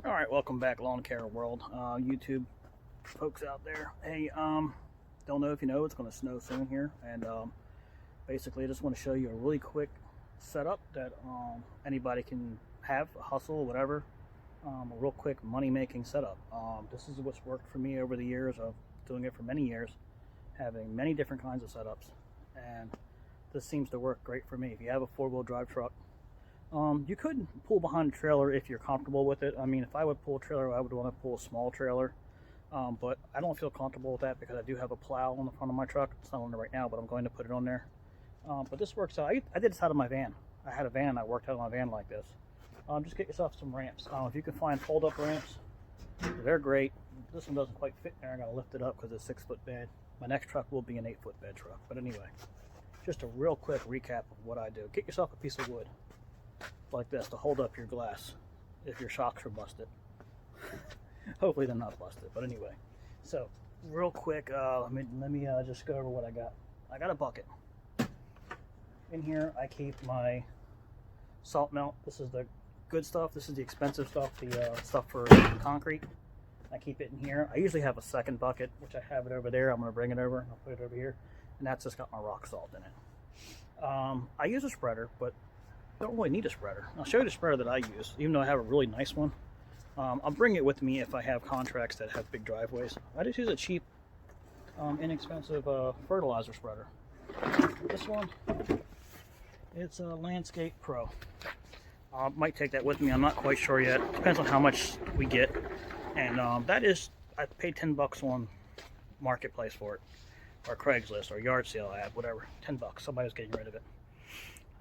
All right, welcome back, Lawn Care World, YouTube folks out there. Hey, don't know if you know, it's going to snow soon here, and basically, I just want to show you a really quick setup that anybody can have, a hustle, whatever. A real quick money-making setup. This is what's worked for me over the years of doing it for many years, having many different kinds of setups, and this seems to work great for me. If you have a four-wheel drive truck, you could pull behind a trailer if you're comfortable with it. I mean, if I would pull a trailer, I would want to pull a small trailer. But I don't feel comfortable with that because I do have a plow on the front of my truck. It's not on there right now, but I'm going to put it on there. But this works out. I did this out of my van. I had a van. I worked out of my van like this. Just get yourself some ramps. If you can find fold-up ramps, they're great. This one doesn't quite fit there. I got to lift it up because it's a 6-foot bed. My next truck will be an 8-foot bed truck. But anyway, just a real quick recap of what I do. Get yourself a piece of wood like this to hold up your glass if your shocks are busted. Hopefully they're not busted, but anyway. So real quick, let me just go over what I got. I got a bucket. In here I keep my salt melt. This is the good stuff. This is the expensive stuff, the stuff for concrete. I keep it in here. I usually have a second bucket, which I have it over there. I'm going to bring it over. I'll put it over here, and that's just got my rock salt in it. I use a spreader, but don't really need a spreader. I'll show you the spreader that I use, even though I have a really nice one. I'll bring it with me if I have contracts that have big driveways. I just use a cheap, inexpensive fertilizer spreader. This one, it's a Landscape Pro. I might take that with me. I'm not quite sure yet. Depends on how much we get. And that is, I paid 10 bucks on Marketplace for it, or Craigslist, or yard sale ad, whatever. 10 bucks. Somebody was getting rid of it.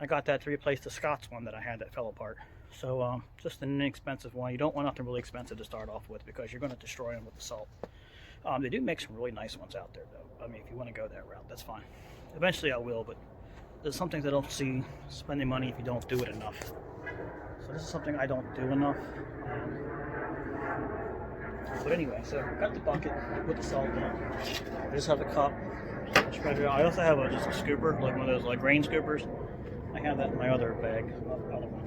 I got that to replace the Scott's one that I had that fell apart. So just an inexpensive one. You don't want nothing really expensive to start off with because you're going to destroy them with the salt. They do make some really nice ones out there though. I mean, if you want to go that route, that's fine. Eventually I will, but there's some things I don't see spending money if you don't do it enough. So this is something I don't do enough. But anyway, so I got the bucket with the salt in it. I just have the cup. I also have just a scooper, like one of those like grain scoopers. I have that in my other bag.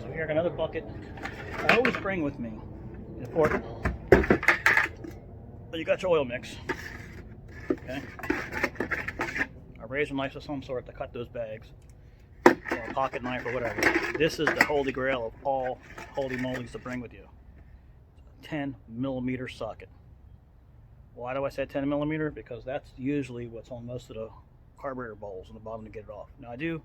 So here I got another bucket. I always bring with me important. But you got your oil mix. Okay. A razor knife of some sort to cut those bags. Or a pocket knife or whatever. This is the holy grail of all holy mollies to bring with you. 10mm socket. Why do I say 10mm? Because that's usually what's on most of the carburetor bowls on the bottom to get it off. Now I do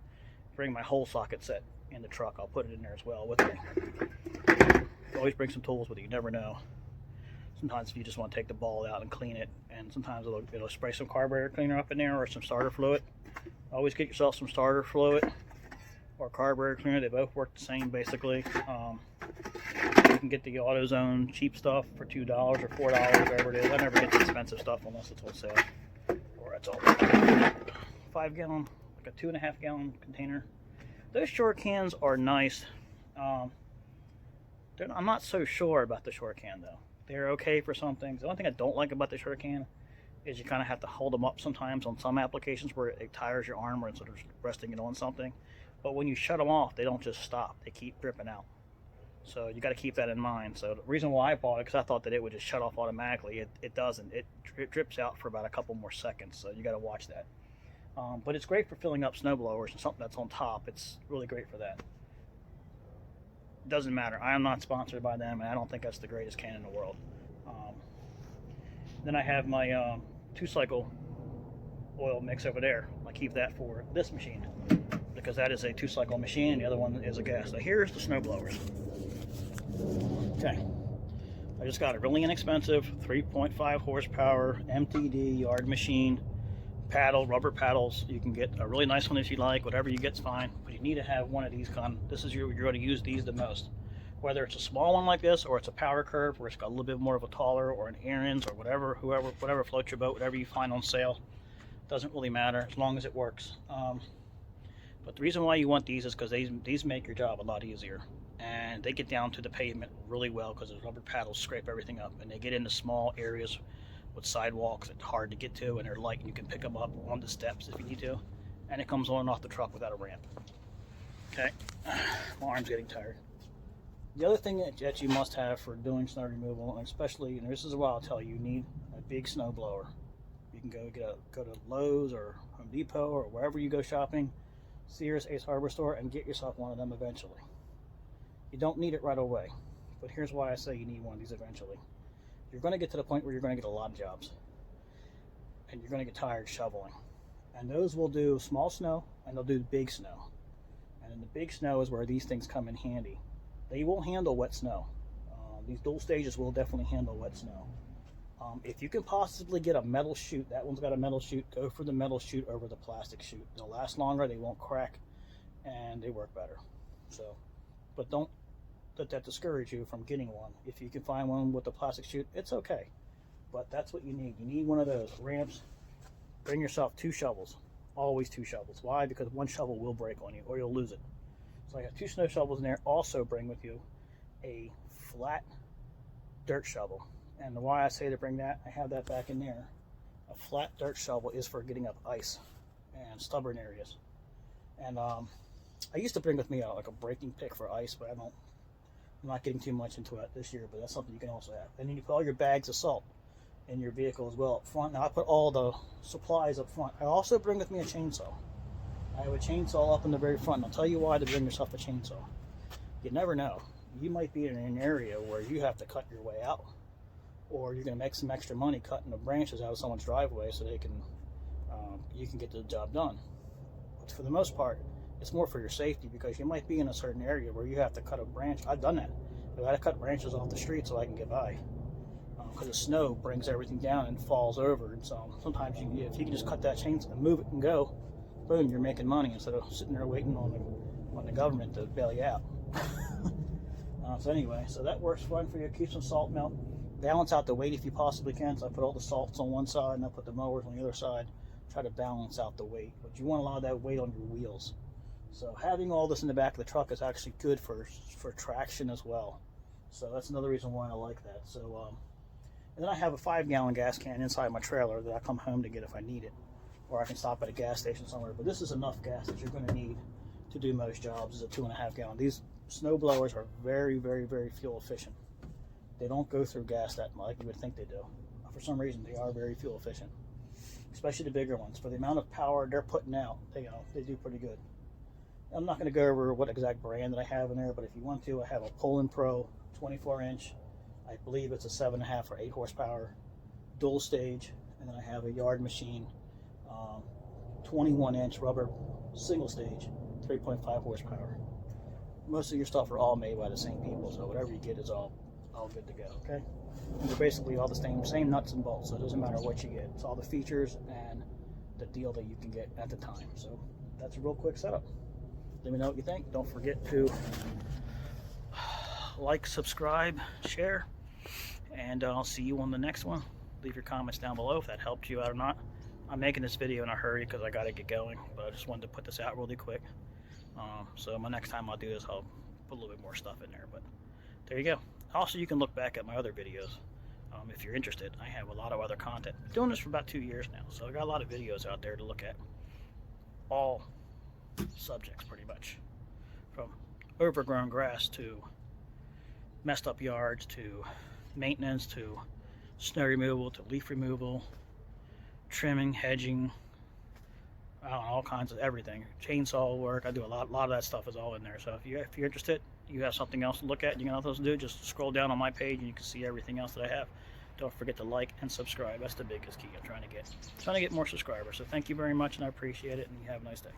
bring my whole socket set in the truck. I'll put it in there as well with me. Always bring some tools with you. You never know. Sometimes if you just want to take the ball out and clean it, and sometimes it'll spray some carburetor cleaner up in there or some starter fluid. Always get yourself some starter fluid or carburetor cleaner. They both work the same basically. You can get the AutoZone cheap stuff for $2 or $4, whatever it is. I never get the expensive stuff unless it's on sale or it's all 5-gallon. A 2.5-gallon container. Those short cans are nice. I'm not so sure about the short can though. They're okay for some things. The only thing I don't like about the short can is you kind of have to hold them up sometimes on some applications where it tires your arm or instead of resting it on something. But when you shut them off, they don't just stop. They keep dripping out. So you got to keep that in mind. So the reason why I bought it, because I thought that it would just shut off automatically. It doesn't. It drips out for about a couple more seconds. So you got to watch that. But it's great for filling up snow blowers and something that's on top. It's really great for that. Doesn't matter. I am not sponsored by them, and I don't think that's the greatest can in the world. Then I have my 2-cycle oil mix over there. I keep that for this machine because that is a 2-cycle machine, and the other one is a gas. So here's the snow blowers. Okay. I just got a really inexpensive 3.5 horsepower MTD yard machine. Paddle, rubber paddles. You can get a really nice one if you like. Whatever you get's fine, but you need to have one of these this is you're going to use these the most. Whether it's a small one like this or it's a power curve where it's got a little bit more of a taller, or an Aaron's or whatever floats your boat, whatever you find on sale, doesn't really matter as long as it works. But the reason why you want these is because these make your job a lot easier, and they get down to the pavement really well because the rubber paddles scrape everything up, and they get into small areas with sidewalks that's hard to get to, and they're light and you can pick them up on the steps if you need to, and it comes on and off the truck without a ramp. Okay, my arm's getting tired. The other thing that you must have for doing snow removal, and especially, and this is what I'll tell you, you need a big snow blower. You can go to Lowe's or Home Depot or wherever you go shopping, Sears, Ace Hardware Store, and get yourself one of them eventually. You don't need it right away, but here's why I say you need one of these eventually. You're going to get to the point where you're going to get a lot of jobs, and you're going to get tired shoveling. And those will do small snow, and they'll do big snow. And in the big snow is where these things come in handy. They will handle wet snow. These dual stages will definitely handle wet snow. If you can possibly get a metal chute, that one's got a metal chute, go for the metal chute over the plastic chute. They'll last longer, they won't crack, and they work better. So, but don't let that discourage you from getting one. If you can find one with the plastic chute, it's okay. But that's what you need. You need one of those ramps. Bring yourself 2 shovels. Always 2 shovels. Why? Because one shovel will break on you, or you'll lose it. So I got 2 snow shovels in there. Also bring with you a flat dirt shovel. And why I say to bring that, I have that back in there. A flat dirt shovel is for getting up ice and stubborn areas. And I used to bring with me like a breaking pick for ice, but I'm not getting too much into it this year, but that's something you can also have. And then you put all your bags of salt in your vehicle as well up front. Now I put all the supplies up front. I also bring with me a chainsaw. I have a chainsaw up in the very front, and I'll tell you why to bring yourself a chainsaw. You never know. You might be in an area where you have to cut your way out, or you're going to make some extra money cutting the branches out of someone's driveway so they can, you can get the job done. But for the most part, it's more for your safety, because you might be in a certain area where you have to cut a branch. I've done that. I've had to cut branches off the street so I can get by, because the snow brings everything down and falls over. And so sometimes if you can just cut that chainsaw and move it and go, boom, you're making money instead of sitting there waiting on the government to bail you out. So anyway, so that works fine for you. Keep some salt melt. Balance out the weight if you possibly can. So I put all the salts on one side and I put the mowers on the other side. Try to balance out the weight, but you want a lot of that weight on your wheels. So having all this in the back of the truck is actually good for traction as well. So that's another reason why I like that. So and then I have a 5-gallon gas can inside my trailer that I come home to get if I need it, or I can stop at a gas station somewhere. But this is enough gas that you're going to need to do most jobs. Is a 2.5 gallon. These snow blowers are very, very, very fuel efficient. They don't go through gas that much like you would think they do. For some reason, they are very fuel efficient, especially the bigger ones. For the amount of power they're putting out, they do pretty good. I'm not going to go over what exact brand that I have in there, but if you want to, I have a Poulan Pro 24-inch. I believe it's a 7.5 or 8 horsepower dual stage, and then I have a Yard Machine 21-inch rubber single stage 3.5 horsepower. Most of your stuff are all made by the same people, so whatever you get is all good to go. Okay, and they're basically all the same nuts and bolts, so it doesn't matter what you get. It's all the features and the deal that you can get at the time. So that's a real quick setup. Let me know what you think. Don't forget to like, subscribe, share, and I'll see you on the next one. Leave your comments down below if that helped you out or not. I'm making this video in a hurry because I got to get going, but I just wanted to put this out really quick. So my next time I'll do this, I'll put a little bit more stuff in there, but there you go. Also, you can look back at my other videos if you're interested. I have a lot of other content. I've been doing this for about 2 years now, so I got a lot of videos out there to look at. All subjects, pretty much, from overgrown grass to messed up yards to maintenance to snow removal to leaf removal, trimming, hedging, I don't know, all kinds of everything. Chainsaw work. I do a lot of that stuff is all in there. So if you're interested, you have something else to look at, you got nothing else to do, just scroll down on my page and you can see everything else that I have. Don't forget to like and subscribe. That's the biggest key I'm trying to get more subscribers. So thank you very much, and I appreciate it, and you have a nice day.